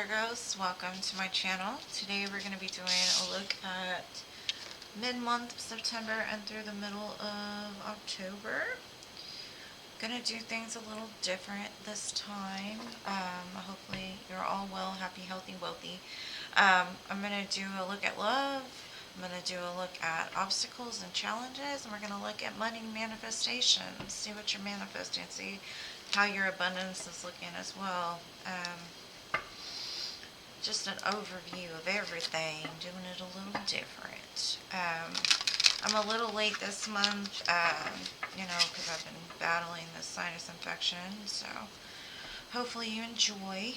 Virgos, welcome to my channel. Today we're going to be doing a look at mid-month September and through the middle of October. Gonna do things a little different this time. Hopefully you're all well, happy, healthy, wealthy. I'm gonna do a look at love. I'm gonna do a look at obstacles and challenges, and we're gonna look at money manifestation. See what you're manifesting. See how your abundance is looking as well. Just an overview of everything, doing it a little different. I'm a little late this month, because I've been battling this sinus infection, so hopefully you enjoy.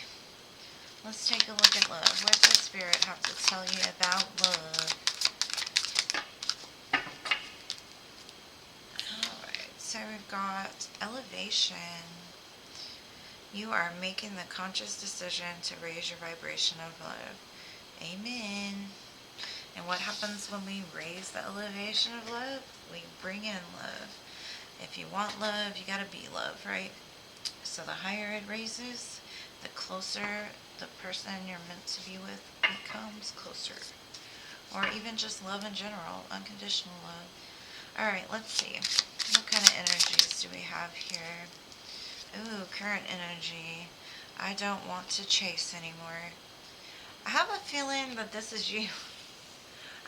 Let's take a look at love. What does Spirit have to tell you about love? Alright, so we've got elevation. You are making the conscious decision to raise your vibration of love. Amen. And what happens when we raise the elevation of love? We bring in love. If you want love, you gotta be love, right? So the higher it raises, the closer the person you're meant to be with becomes closer. Or even just love in general, unconditional love. Alright, let's see. What kind of energies do we have here? Ooh, current energy. I don't want to chase anymore. I have a feeling that this is you.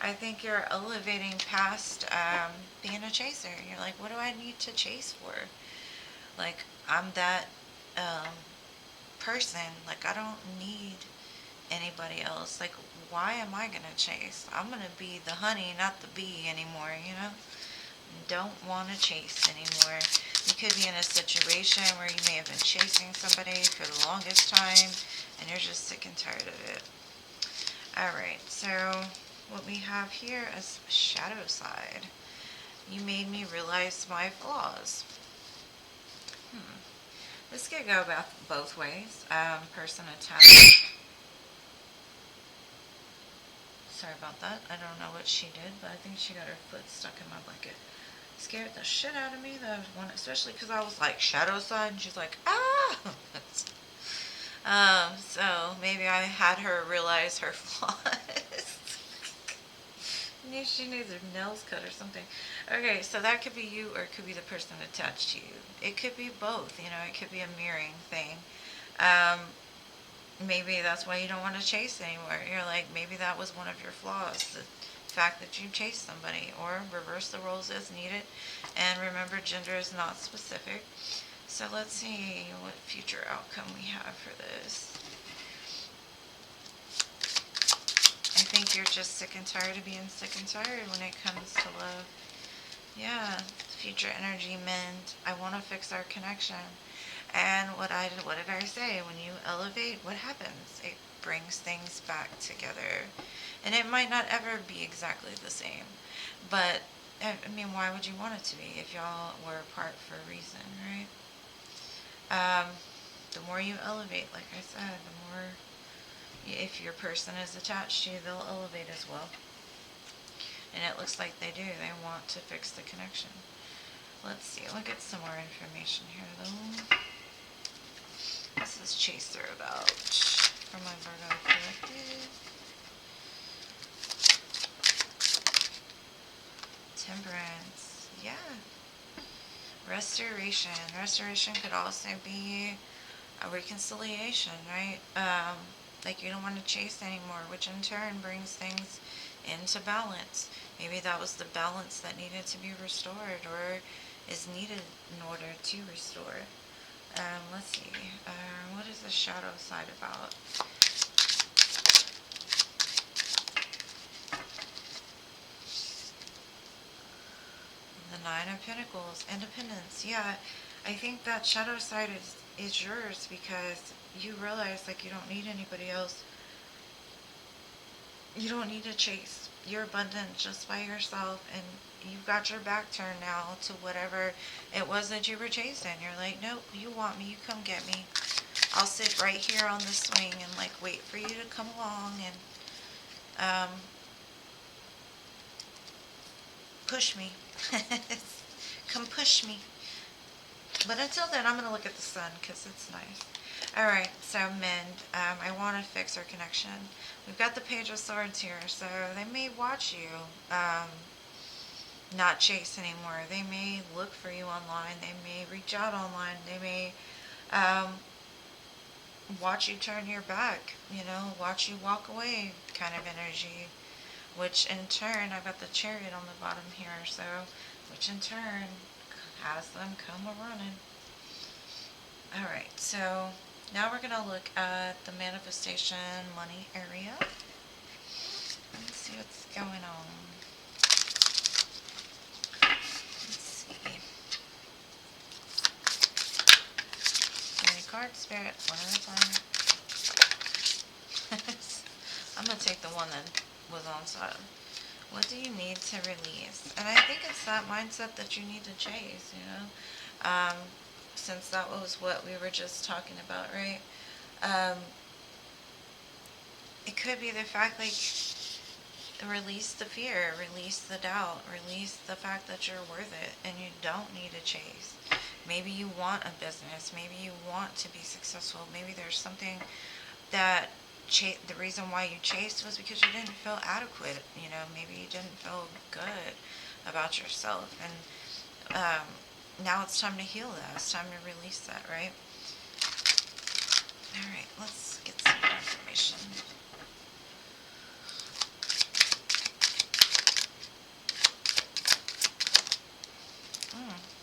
I think you're elevating past being a chaser. You're like, what do I need to chase for? Like, I'm that person. Like, I don't need anybody else. Like, why am I going to chase? I'm going to be the honey, not the bee anymore, you know? Don't want to chase anymore. You could be in a situation where you may have been chasing somebody for the longest time and you're just sick and tired of it. Alright, so what we have here is shadow side. You made me realize my flaws. This could go both ways. Person attached. Sorry about that. I don't know what she did, but I think she got her foot stuck in my blanket. Scared the shit out of me, especially because I was like shadow side and she's like, ah. So maybe I had her realize her flaws. She needs her nails cut or something. Okay, so that could be you or it could be the person attached to you. It could be both, it could be a mirroring thing. Maybe that's why you don't want to chase anymore. You're like, maybe that was one of your flaws. The fact that you chase somebody, or reverse the roles as needed. And remember, gender is not specific. So let's see what future outcome we have for this. I think you're just sick and tired of being sick and tired when it comes to love. Yeah, future energy meant I want to fix our connection. And what did I say? When you elevate, what happens? It brings things back together. And it might not ever be exactly the same. But, I mean, why would you want it to be if y'all were apart for a reason, right? The more you elevate, like I said, the more, if your person is attached to you, they'll elevate as well. And it looks like they do. They want to fix the connection. Let's see. We'll get some more information here, though. What's this chaser about for my Virgo collective? Temperance. Yeah. Restoration. Restoration could also be a reconciliation, right? Like you don't want to chase anymore, which in turn brings things into balance. Maybe that was the balance that needed to be restored or is needed in order to restore. Let's see. What is the shadow side about? The Nine of Pentacles. Independence. Yeah, I think that shadow side is yours because you realize like you don't need anybody else. You don't need to chase. You're abundant just by yourself, and you've got your back turned now to whatever it was that you were chasing. You're like, nope, you want me, you come get me. I'll sit right here on the swing and like wait for you to come along and push me. Come push me. But until then, I'm going to look at the sun because it's nice. Alright, so men, I want to fix our connection. We've got the Page of Swords here, so they may watch you not chase anymore. They may look for you online. They may reach out online. They may um, watch you turn your back, watch you walk away kind of energy. Which in turn, I've got the Chariot on the bottom here, so which in turn has them come a running. Alright, so now we're going to look at the manifestation money area. Let's see what's going on. Let's see. Any card, Spirit, one at a time. I'm going to take the one that was on side. What do you need to release? And I think it's that mindset that you need to chase, since that was what we were just talking about, right? It could be the fact, like, release the fear, release the doubt, release the fact that you're worth it and you don't need to chase. Maybe you want a business, maybe you want to be successful, maybe there's something that the reason why you chased was because you didn't feel adequate, maybe you didn't feel good about yourself, and now it's time to heal that, it's time to release that, right? Alright, let's get some more information.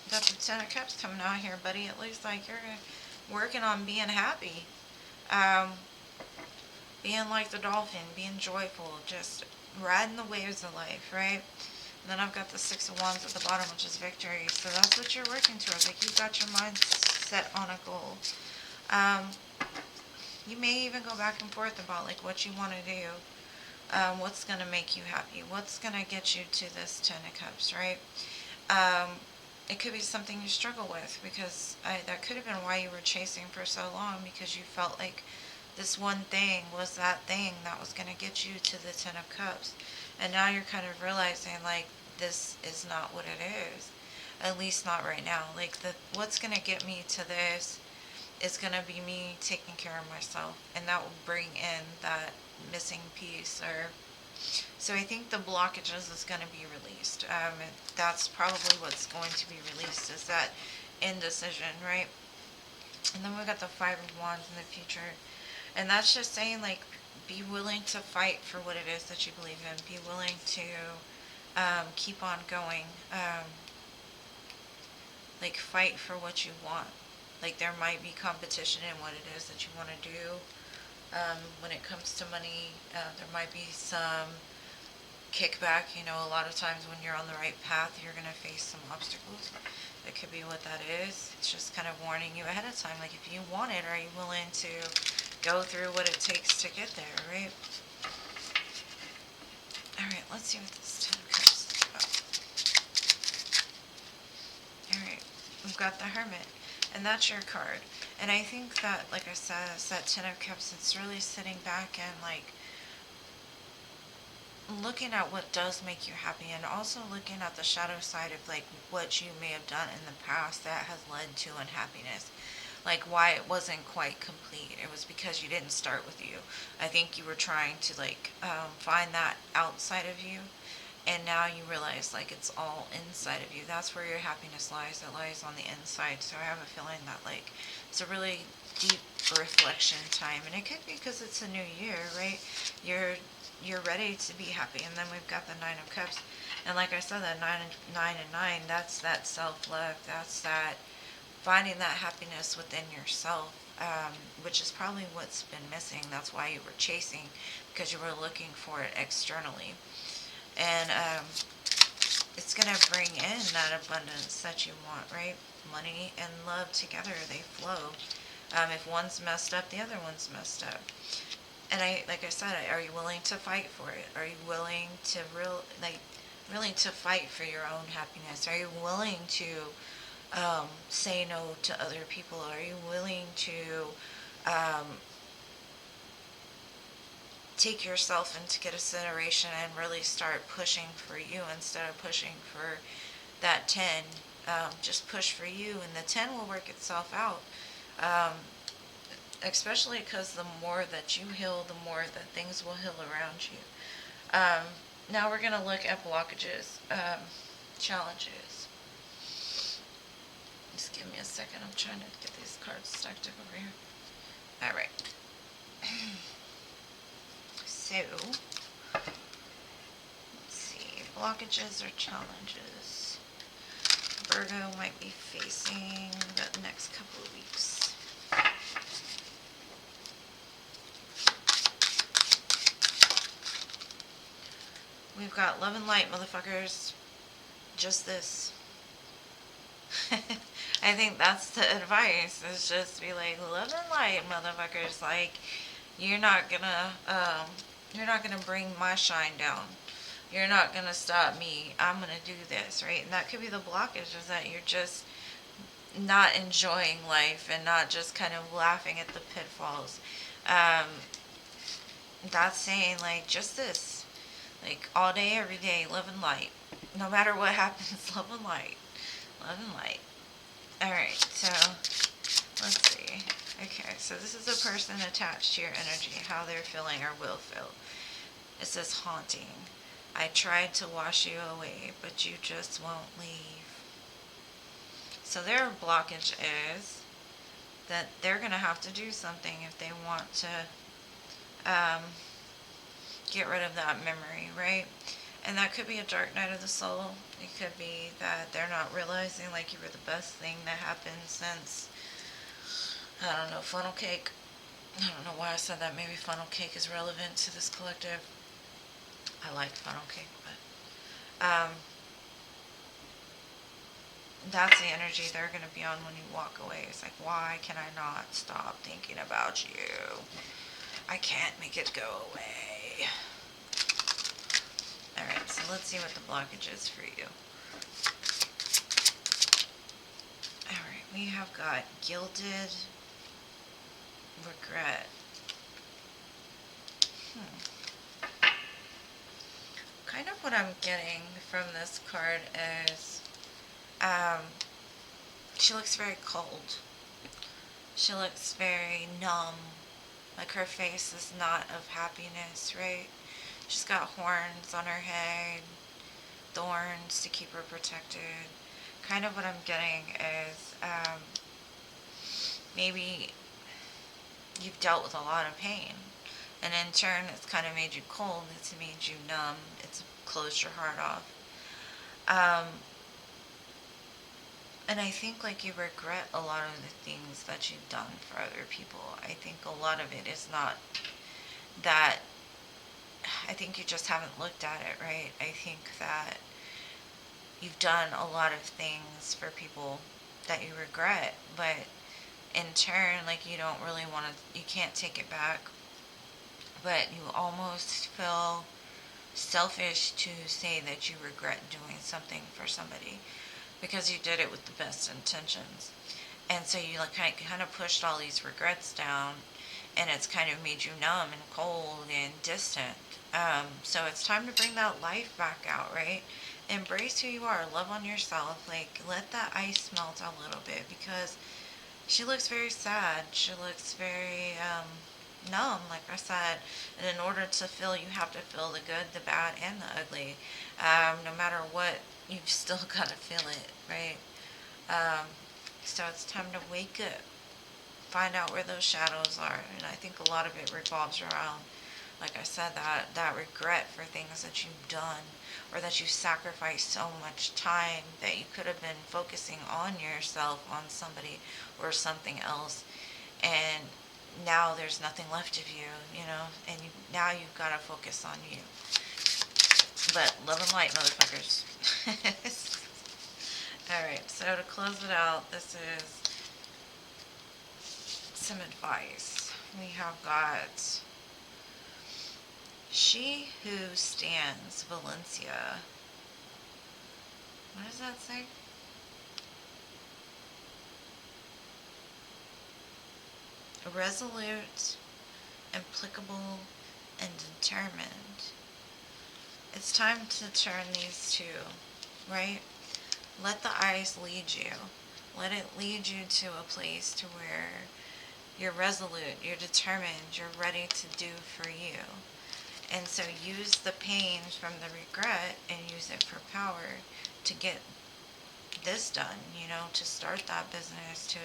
Got the Ten of Cups coming out here, buddy. It looks like you're working on being happy. Being like the dolphin, being joyful, just riding the waves of life, right? And then I've got the Six of Wands at the bottom, which is victory. So that's what you're working towards. Like, you've got your mind set on a goal. You may even go back and forth about, like, what you want to do. What's going to make you happy? What's going to get you to this Ten of Cups, right? It could be something you struggle with, because that could have been why you were chasing for so long, because you felt like this one thing was that thing that was going to get you to the Ten of Cups. And now you're kind of realizing, like, this is not what it is. At least not right now. Like, what's going to get me to this is going to be me taking care of myself. And that will bring in that missing piece. So I think the blockages is going to be released. That's probably what's going to be released, is that indecision, right? And then we got the Five of Wands in the future. And that's just saying, like, be willing to fight for what it is that you believe in. Be willing to keep on going. Like, fight for what you want. Like, there might be competition in what it is that you want to do. When it comes to money, there might be some kickback. A lot of times when you're on the right path, you're going to face some obstacles. That could be what that is. It's just kind of warning you ahead of time. Like, if you want it, are you willing to go through what it takes to get there, right? Alright, let's see what this Ten of Cups is about. Alright, we've got the Hermit, and that's your card. And I think that, like I said, it's that Ten of Cups, it's really sitting back and, like, looking at what does make you happy, and also looking at the shadow side of, like, what you may have done in the past that has led to unhappiness. Like, why it wasn't quite complete. It was because you didn't start with you. I think you were trying to, like, find that outside of you, and now you realize, like, it's all inside of you. That's where your happiness lies. It lies on the inside. So I have a feeling that, like, it's a really deep reflection time, and it could be because it's a new year, right? You're ready to be happy. And then we've got the Nine of Cups, and like I said, that nine and nine, that's that self-love. That's that finding that happiness within yourself, which is probably what's been missing. That's why you were chasing, because you were looking for it externally. And it's going to bring in that abundance that you want, right? Money and love together, they flow. If one's messed up, the other one's messed up. And like I said, are you willing to fight for it? Are you willing to willing to fight for your own happiness? Are you willing to say no to other people? Are you willing to take yourself into consideration and really start pushing for you instead of pushing for that 10? Just push for you, and the 10 will work itself out. especially because the more that you heal, the more that things will heal around you. Now we're going to look at blockages, challenges. Just give me a second. I'm trying to get these cards stacked up over here. All right. So, let's see. Blockages or challenges Virgo might be facing the next couple of weeks. We've got love and light, motherfuckers. Just this. I think that's the advice. Is just be like, love and light, motherfuckers. Like, you're not gonna bring my shine down. You're not gonna stop me. I'm gonna do this, right? And that could be the blockage, is that you're just not enjoying life and not just kind of laughing at the pitfalls. That's saying, like, just this. Like, all day, every day, love and light. No matter what happens, love and light. Love and light. Alright, so, let's see. Okay, so this is a person attached to your energy, how they're feeling or will feel. It says haunting. I tried to wash you away, but you just won't leave. So their blockage is that they're going to have to do something if they want to get rid of that memory, right? And that could be a dark night of the soul. It could be that they're not realizing, like, you were the best thing that happened since, I don't know, funnel cake. I don't know why I said that. Maybe funnel cake is relevant to this collective. I like funnel cake, but that's the energy they're going to be on when you walk away. It's like, why can I not stop thinking about you? I can't make it go away. Alright, so let's see what the blockage is for you. Alright, we have got gilded regret. Kind of what I'm getting from this card is she looks very cold. She looks very numb. Like, her face is not of happiness, right? She's got horns on her head, thorns to keep her protected. Kind of what I'm getting is maybe you've dealt with a lot of pain, and in turn it's kind of made you cold, it's made you numb, it's closed your heart off. And I think, like, you regret a lot of the things that you've done for other people. I think a lot of it is not that, I think you just haven't looked at it right. I think that you've done a lot of things for people that you regret, but in turn, like, you don't really want to, you can't take it back, but you almost feel selfish to say that you regret doing something for somebody, because you did it with the best intentions. And so you, like, kind of pushed all these regrets down, and it's kind of made you numb and cold and distant. So it's time to bring that life back out, right? Embrace who you are. Love on yourself. Like, let that ice melt a little bit, because she looks very sad. She looks very numb, like I said. And in order to feel, you have to feel the good, the bad, and the ugly. No matter what, you've still got to feel it, right? So it's time to wake up. Find out where those shadows are. And I think a lot of it revolves around, like I said, that regret for things that you've done, or that you sacrificed so much time that you could have been focusing on yourself, on somebody or something else, and now there's nothing left of you, and now you've got to focus on you. But love and light, motherfuckers. Alright, so to close it out, this is some advice. We have got She Who Stands, Valencia. What does that say? Resolute, implacable, and determined. It's time to turn these two, right? Let the ice lead you. Let it lead you to a place to where You're resolute, you're determined, you're ready to do for you. And so use the pain from the regret and use it for power to get this done, to start that business, to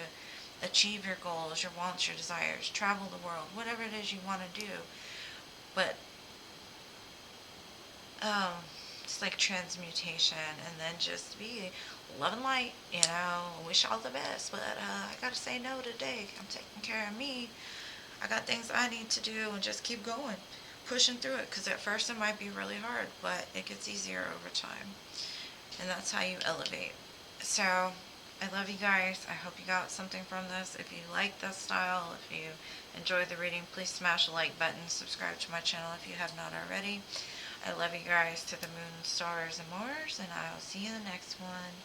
achieve your goals, your wants, your desires, travel the world, whatever it is you want to do. But it's like transmutation, and then just be love and light, wish all the best, but I gotta say no today. I'm taking care of me. I got things I need to do, and just keep going, pushing through it, because at first it might be really hard, but it gets easier over time, and that's how you elevate. So I love you guys. I hope you got something from this. If you like this style, if you enjoyed the reading, please smash the like button, subscribe to my channel if you have not already. I love you guys to the moon, stars, and Mars, and I'll see you in the next one.